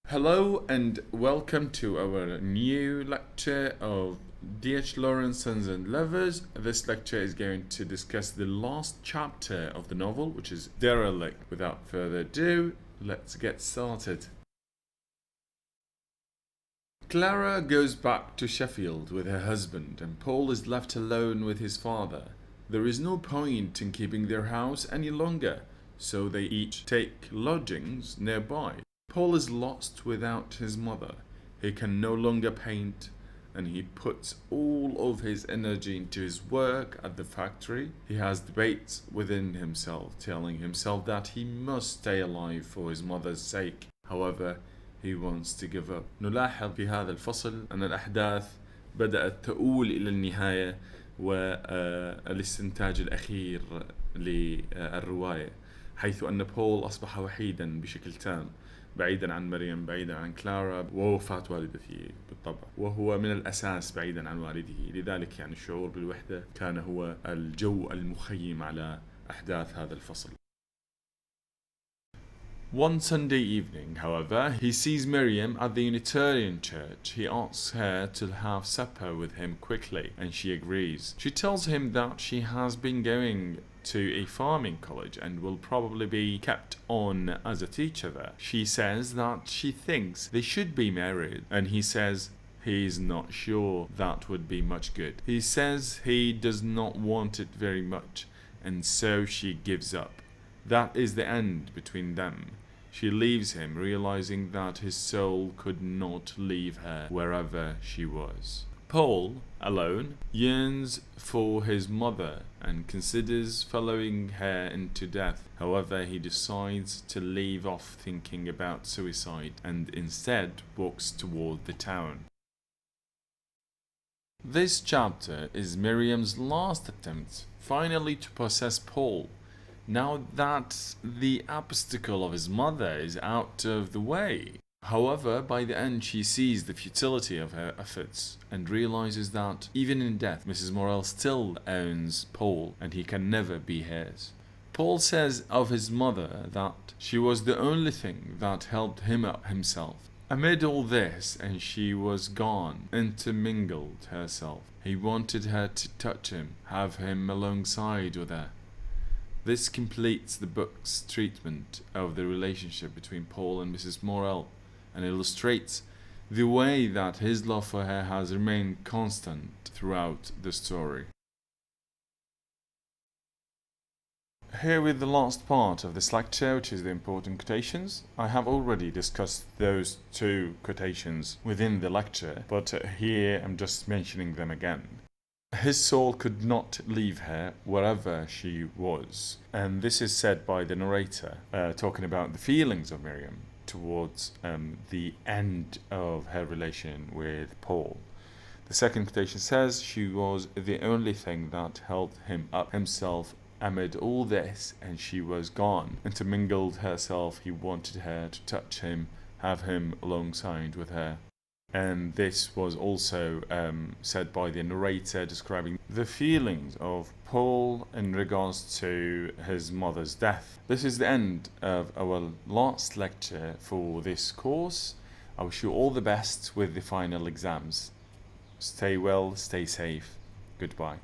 Hello and welcome to our new lecture of D.H. Lawrence Sons and Lovers. This lecture is going to discuss the last chapter of the novel, which is Derelict. Without further ado, let's get started. Clara goes back to Sheffield with her husband, and Paul is left alone with his father. There is no point in keeping their house any longer, so they each take lodgings nearby. Paul is lost without his mother. He can no longer paint, and he puts all of his energy into his work at the factory. He has debates within himself, telling himself that he must stay alive for his mother's sake. However, he wants to give up. نلاحظ في هذا الفصل أن الأحداث بدأت تؤول إلى النهاية والاستنتاج الأخير للرواية، حيث أن بول أصبح وحيدا بشكل تام، بعيدا عن مريم، بعيدا عن كلارا، ووفاة والدته بالطبع، وهو من الأساس بعيدا عن والده. لذلك يعني الشعور بالوحدة كان هو الجو المخيم على أحداث هذا الفصل. One Sunday evening, however, he sees Miriam at the Unitarian church. He asks her to have supper with him quickly, and she agrees. She tells him that she has been going to a farming college and will probably be kept on as a teacher there. She says that she thinks they should be married, and he says he is not sure that would be much good. He says he does not want it very much, and so she gives up. That is the end between them. She leaves him, realizing that his soul could not leave her wherever she was. Paul, alone, yearns for his mother and considers following her into death. However, he decides to leave off thinking about suicide and instead walks toward the town. This chapter is Miriam's last attempt finally to possess Paul, now that the obstacle of his mother is out of the way. However, by the end she sees the futility of her efforts and realizes that even in death Mrs. Morel still owns Paul and he can never be hers. Paul says of his mother that she was the only thing that helped him up himself. Amid all this, and she was gone, intermingled herself. He wanted her to touch him, have him alongside with her. This completes the book's treatment of the relationship between Paul and Mrs. Morel and illustrates the way that his love for her has remained constant throughout the story. Here with the last part of this lecture, which is the important quotations. I have already discussed those two quotations within the lecture, but here I'm just mentioning them again. His soul could not leave her wherever she was. And this is said by the narrator, talking about the feelings of Miriam towards the end of her relation with Paul. The second quotation says, she was the only thing that held him up himself amid all this, and she was gone. Intermingled herself, he wanted her to touch him, have him alongside with her. And this was also said by the narrator, describing the feelings of Paul in regards to his mother's death. This is the end of our last lecture for this course. I wish you all the best with the final exams. Stay well, stay safe. Goodbye.